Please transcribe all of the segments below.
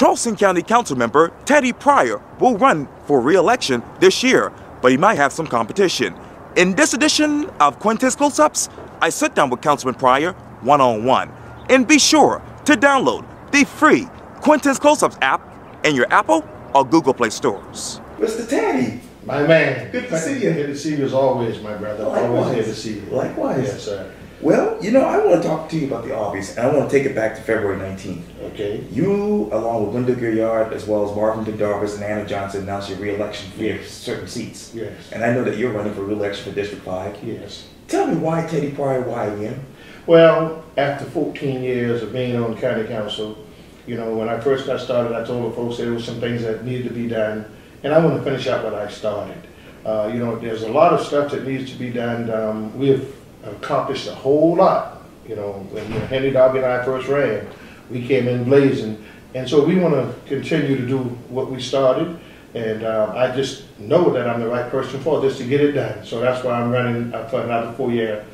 Charleston County Council member Teddie Pryor will run for re-election this year, but he might have some competition. In this edition of Quintin's Close-Ups, I sit down with Councilman Pryor one-on-one. And be sure to download the free Quintin's Close-Ups app in your Apple or Google Play stores. Mr. Teddie. My man. Good to see you. Good to see you as always, my brother. Likewise. Always good to see you. Likewise. Yes, sir. Well, you know, I want to talk to you about the obvious, and I want to take it back to February 19th. Okay. You, along with Linda Gilliard, as well as Marvin DeDarvis and Anna Johnson, announced your re-election for certain seats. Yes. And I know that you're running for re-election for District 5. Yes. Tell me why Teddie Pryor, why again? Well, after 14 years of being on the county council, you know, when I first got started, I told the folks there were some things that needed to be done, and I want to finish out what I started. You know, there's a lot of stuff that needs to be done. We have accomplished a whole lot. You know, when Henry Darby and I first ran, we came in blazing. And so we want to continue to do what we started. And I just know that I'm the right person for this to get it done. So that's why I'm running for another 4-year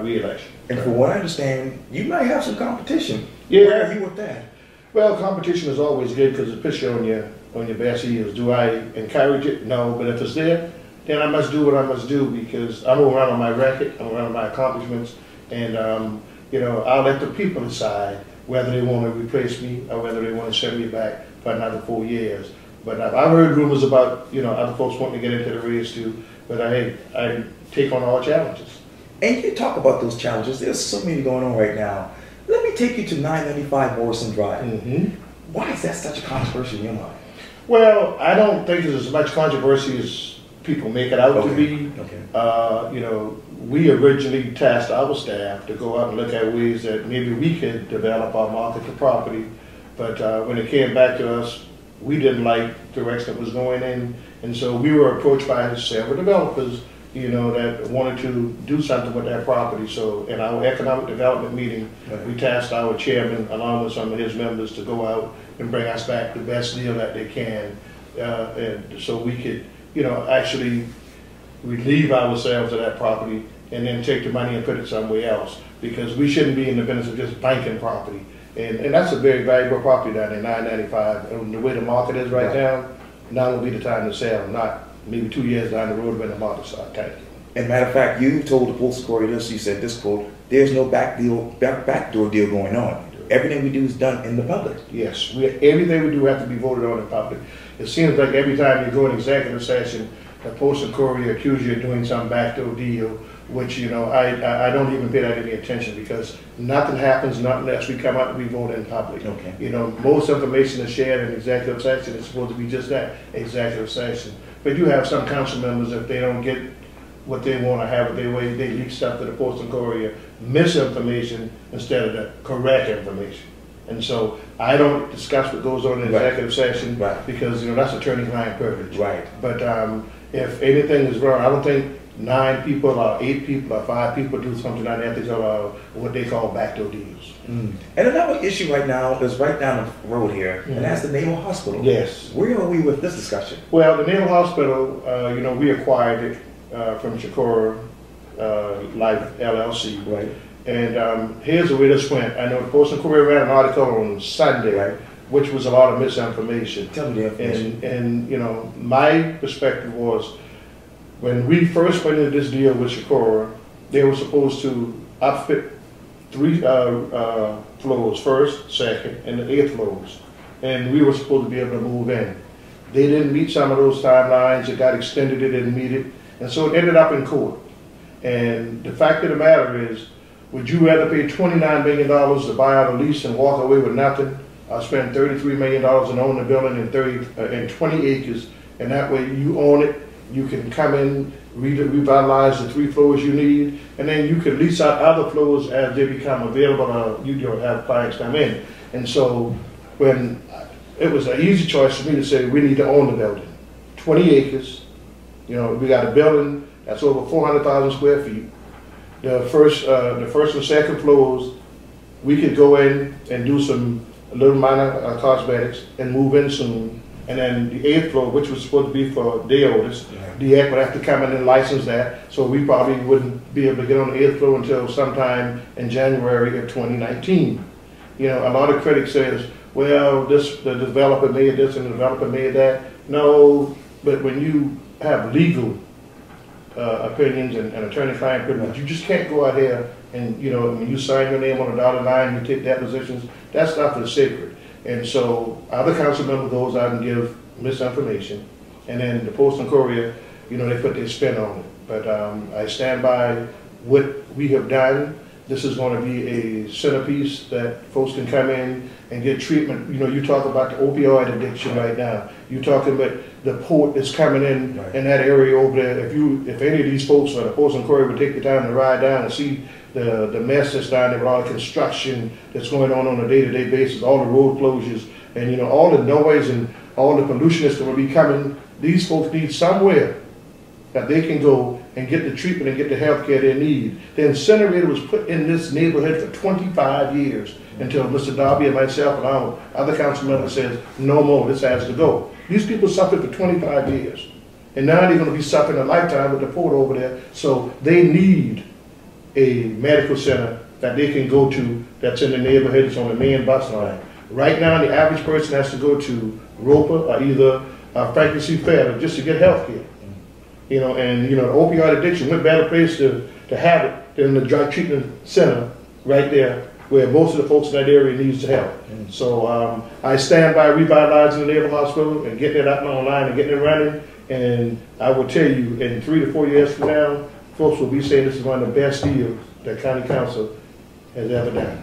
re-election. And from what I understand, you might have some competition. Yeah. Where are you with that? Well, competition is always good because it puts you on your best heels. Do I encourage it? No. But if it's there, then I must do what I must do because I'm going to run on my record, I'm going to run on my accomplishments. And, you know, I'll let the people decide whether they want to replace me or whether they want to send me back for another 4 years. But I've heard rumors about, you know, other folks wanting to get into the race too. But hey, I take on all challenges. And you talk about those challenges. There's so many going on right now. Let me take you to 995 Morrison Drive. Why is that such a controversy in your mind? Well, I don't think there's as much controversy as people make it out to be. You know, we originally tasked our staff to go out and look at ways that maybe we could develop our market to property. But when it came back to us, we didn't like the direction it was going in. And so we were approached by several developers, you know, that wanted to do something with that property. So in our economic development meeting, we tasked our chairman, along with some of his members, to go out and bring us back the best deal that they can. And so we could, you know, actually relieve ourselves of that property and then take the money and put it somewhere else, because we shouldn't be in the business of just banking property. And that's a very valuable property down there, 995. And the way the market is right now will be the time to sell, not maybe 2 years down the road when the market starts tanking. And matter of fact, you told the Postal Courier this, you said this quote, there's no backdoor deal going on. Everything we do is done in the public. Yes, everything we do have to be voted on in public. It seems like every time you go in executive session, the Postal Courier accuses you of doing some backdoor deal, which, you know, I don't even pay that any attention, because nothing happens unless we come out and we vote in public. You know, most information is shared in executive session. It's supposed to be just that, executive session. But you have some council members, if they don't get what they want to have it their way, they leak stuff to the Postal Courier, misinformation instead of the correct information. And so I don't discuss what goes on in executive session because, you know, that's attorney-client privilege. But if anything is wrong, I don't think 9 people or 8 people or 5 people do something unethical or what they call backdoor deals. And another issue right now is right down the road here, and that's the Naval Hospital. Yes. Where are we with this discussion? Well, the Naval Hospital, you know, we acquired it from Shakura Life LLC. And here's the way this went. I know the Postal Courier ran an article on Sunday, which was a lot of misinformation. Tell me the information. And you know, my perspective was, when we first went into this deal with Shakura, they were supposed to outfit 3 floors, first, second, and the 8th floors. And we were supposed to be able to move in. They didn't meet some of those timelines. It got extended, it didn't meet it. And so it ended up in court. And the fact of the matter is, would you rather pay $29 million to buy out a lease and walk away with nothing, or spend $33 million and own the building in 20 acres, and that way you own it, you can come in, revitalize the 3 floors you need, and then you can lease out other floors as they become available, or you don't have clients come in. And so when it was an easy choice for me to say, we need to own the building. 20 acres, you know, we got a building that's over 400,000 square feet. The first and second floors, we could go in and do some little minor cosmetics and move in soon. And then the 8th floor, which was supposed to be for day orders, DEC would have to come in and license that. So we probably wouldn't be able to get on the 8th floor until sometime in January of 2019. You know, a lot of critics says, well, the developer made this and the developer made that. No, but when you have legal opinions and attorney-client privilege, you just can't go out here and, you know, when you sign your name on a dotted line, you take depositions, that stuff is sacred. And so other council member goes out and give misinformation, and then the Post and Courier, you know, they put their spin on it. But I stand by what we have done. This is going to be a centerpiece that folks can come in and get treatment. You know, you talk about the opioid addiction right now. You talking about the port that's coming in that area over there. If any of these folks or the Post and Courier would take the time to ride down and see the mess that's down there with all the construction that's going on a day-to-day basis, all the road closures, and you know, all the noise and all the pollution that's going to be coming, these folks need somewhere that they can go and get the treatment and get the health care they need. The incinerator was put in this neighborhood for 25 years until Mr. Darby and myself and our other council members says, no more, this has to go. These people suffered for 25 years. And now they're going to be suffering a lifetime with the port over there. So they need a medical center that they can go to that's in the neighborhood, it's on the main bus line. Right now, the average person has to go to Roper or either Franklin C. Fair just to get health care. You know, and you know, the opioid addiction, what better place to have it than the drug treatment center right there where most of the folks in that area needs the help. So I stand by revitalizing the neighborhood hospital and getting it up online and getting it running. And I will tell you, in 3 to 4 years from now, folks will be saying this is one of the best deals that County Council has ever done.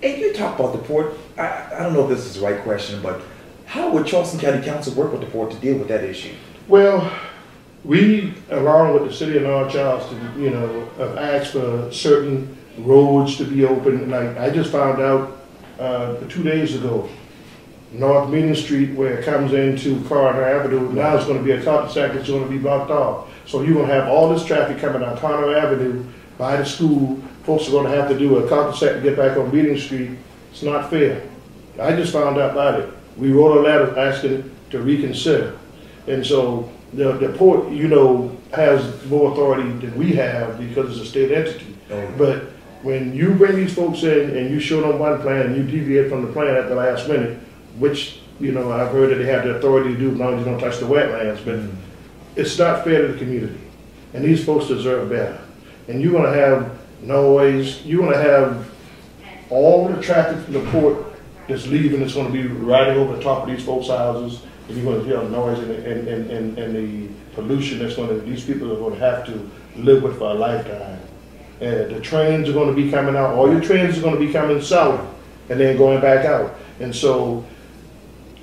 And you talk about the port. I don't know if this is the right question, but how would Charleston County Council work with the port to deal with that issue? Well, we, along with the city of North Charleston, you know, have asked for certain roads to be open. And I just found out 2 days ago, North Meeting Street, where it comes into Coroner Avenue, now it's going to be a cul-de-sac that's going to be blocked off. So you're going to have all this traffic coming on Coroner Avenue by the school. Folks are going to have to do a cul-de-sac to get back on Meeting Street. It's not fair. I just found out about it. We wrote a letter asking to reconsider. And so the port, you know, has more authority than we have because it's a state entity. But when you bring these folks in and you show them one plan and you deviate from the plan at the last minute, which, you know, I've heard that they have the authority to do as long as you don't touch the wetlands, but it's not fair to the community. And these folks deserve better. And you're going to have noise, you're going to have all the traffic from the port that's leaving, it's going to be riding over the top of these folks' houses, and you're going to hear the noise and the pollution that's going to, these people are going to have to live with for a lifetime. And the trains are going to be coming out, all your trains are going to be coming south and then going back out. And so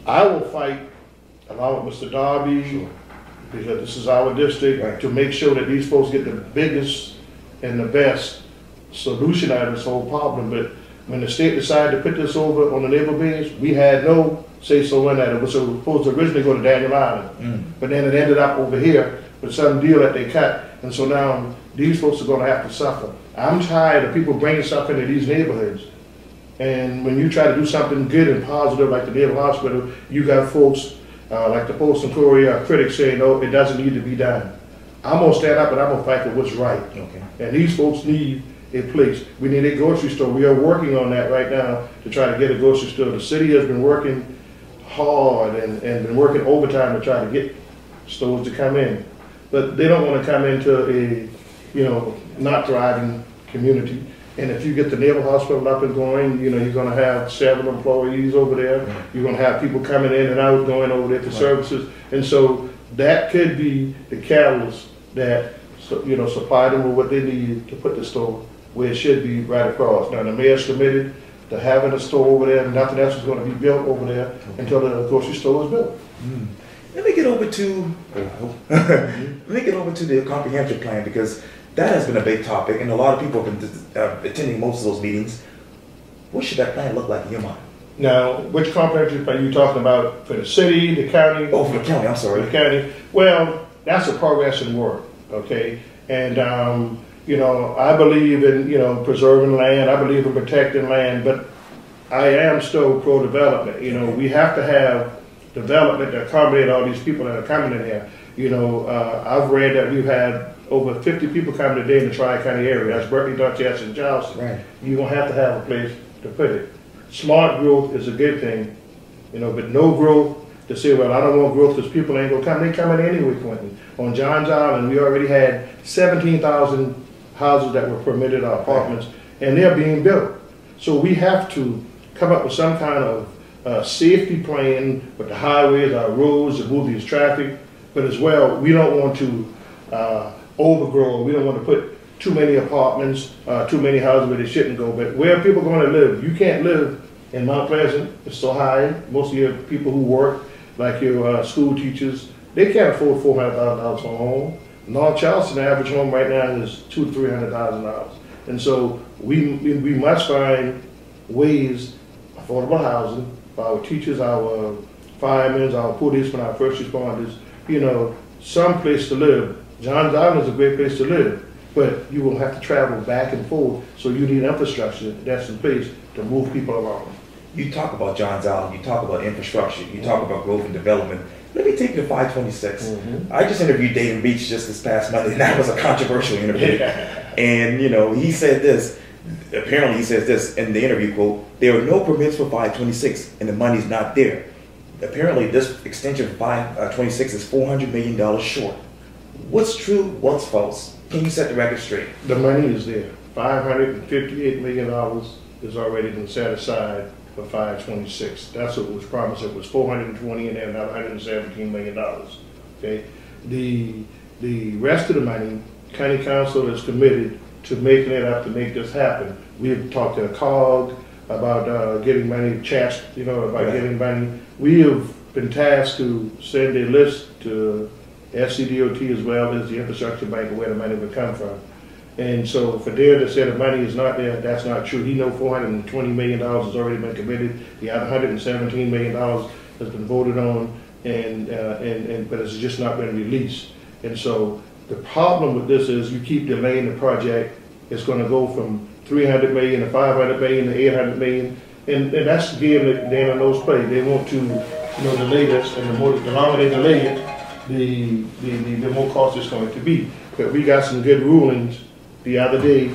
I will fight along with Mr. Darby, because this is our district, to make sure that these folks get the biggest and the best solution out of this whole problem. But when the state decided to put this over on the naval base, we had no say-so in that. It was supposed to originally go to Daniel Island, but then it ended up over here with some deal that they cut. And so now these folks are going to have to suffer. I'm tired of people bringing stuff into these neighborhoods. And when you try to do something good and positive like the Naval Hospital, you got folks like the Post and Courier critics saying, no, it doesn't need to be done. I'm going to stand up and I'm going to fight for what's right. And these folks need a place. We need a grocery store. We are working on that right now to try to get a grocery store. The city has been working hard and been working overtime to try to get stores to come in. But they don't want to come into a, you know, not thriving community. And if you get the Naval Hospital up and going, you know, you're going to have several employees over there. You're going to have people coming in and out, going over there for services. And so that could be the catalyst that, you know, supply them with what they need to put the store where it should be right across. Now, the mayor's committed to having a store over there, and nothing else is going to be built over there until the grocery store is built. Let me get over to let me get over to the comprehensive plan, because that has been a big topic, and a lot of people have been attending most of those meetings. What should that plan look like in your mind? Now, which comprehensive plan are you talking about? For the city, the county? Oh, for the county, I'm sorry. The county. Well, that's a progressing work, okay? And, you know, I believe in, you know, preserving land. I believe in protecting land, but I am still pro-development. You know, we have to have development to accommodate all these people that are coming in here. You know, I've read that we've had over 50 people coming today in the Tri-County area. That's Berkeley, Dorchester, and Charleston. You're going to have a place to put it. Smart growth is a good thing, you know, but no growth to say, well, I don't want growth because people ain't gonna come. They coming anyway, Quintin. On Johns Island, we already had 17,000 houses that were permitted, or apartments, and they're being built. So we have to come up with some kind of safety plan with the highways, our roads, to move these traffic, but as well, we don't want to overgrow. We don't want to put too many apartments, too many houses where they shouldn't go. But where are people going to live? You can't live in Mount Pleasant. It's so high. Most of your people who work, like your school teachers, they can't afford $400,000 for a home. North Charleston, the average home right now is $200,000 to $300,000. And so we must find ways, affordable housing for our teachers, our firemen, our policemen, our first responders, you know, some place to live. Johns Island is a great place to live, but you will have to travel back and forth, so you need infrastructure that's in place to move people along. You talk about Johns Island, you talk about infrastructure, you talk about growth and development. Let me take you to 526. I just interviewed David Beach just this past Monday, and that was a controversial interview. And, you know, he said this, apparently he says this in the interview, quote, there are no permits for 526 and the money's not there. Apparently this extension for 526 is $400 million short. What's true, what's false? Can you set the record straight? The money is there. $558 million is already been set aside for 526. That's what was promised. It was 420 and then another $117 million. Okay, the rest of the money, County Council is committed to making it up to make this happen. We have talked to COG about getting money, chats, you know, about getting money. We have been tasked to send a list to SCDOT as well as the infrastructure bank of where the money would come from. And so for there to say the money is not there, that's not true. He knows $420 million has already been committed. The other $117 million has been voted on, but it's just not been released. And so the problem with this is you keep delaying the project. It's going to go from 300 million to 500 million to 800 million, and that's the game that Dan and those play. They want to, you know, delay this, and the longer they delay it, the more cost it's going to be. But we got some good rulings the other day,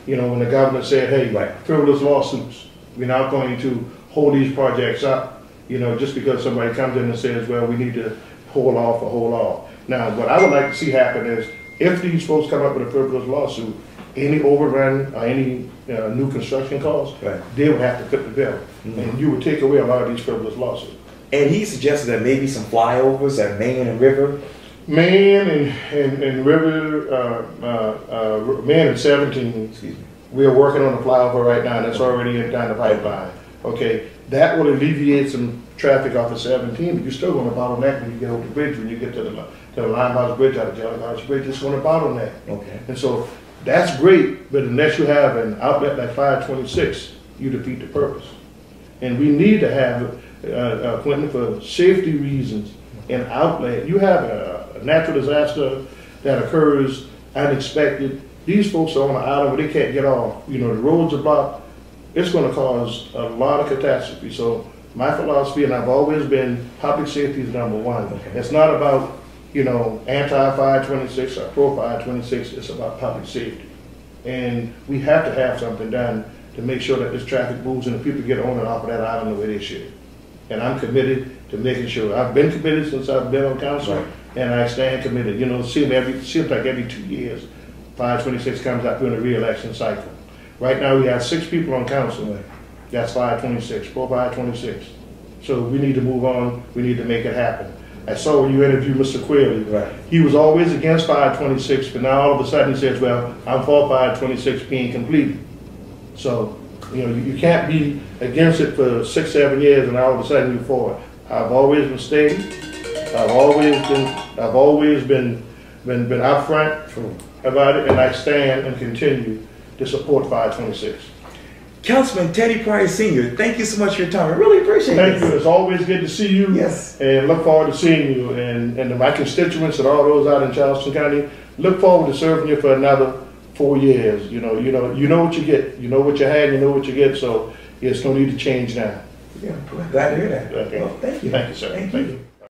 you know, when the governor said, hey, frivolous lawsuits, we're not going to hold these projects up, you know, just because somebody comes in and says, well, we need to hold off. Now, what I would like to see happen is, if these folks come up with a frivolous lawsuit, any overrun or any new construction costs, they would have to fit the bill. And you would take away a lot of these frivolous lawsuits. And he suggested that maybe some flyovers at Main and River. Main and River, Main and 17, we are working on a flyover right now, that's already down the pipeline. Okay, that will alleviate some traffic off of 17, but you're still going to bottleneck when you get over the bridge, when you get to the Limehouse Bridge, out of Jellyhouse Bridge, it's going to bottleneck. Okay. And so that's great, but unless you have an outlet like 526, you defeat the purpose. And we need to have, Quintin, for safety reasons, an outlet. You have a natural disaster that occurs unexpected. These folks are on an island where they can't get off. You know, the roads are blocked. It's going to cause a lot of catastrophe. So my philosophy, and I've always been, public safety is number one. Okay. It's not about, you know, anti-526 or pro-526. It's about public safety. And we have to have something done to make sure that this traffic moves and the people get on and off of that island the way they should. And I'm committed to making sure. I've been committed since I've been on council, and I stand committed. You know, it seems like every 2 years, 526 comes up during the re-election cycle. Right now we have 6 people on council. That's 526, pro 526. So we need to move on. We need to make it happen. I saw when you interviewed Mr. Quayle. He was always against 526, but now all of a sudden he says, well, I'm for 526 being completed. So, you know, you can't be against it for 6, 7 years and all of a sudden you're for it. I've always been steady. I've always been upfront about it, and I stand and continue to support 526. Councilman Teddie Pryor Sr., thank you so much for your time. I really appreciate it. Thank you. It's always good to see you. Yes. And look forward to seeing you. And my constituents and all those out in Charleston County, look forward to serving you for another 4 years. You know what you get. You know what you had, you know what you get, so it's going to need to change now. Yeah, glad to hear that. Okay. Well, thank you. Thank you, sir. Thank you.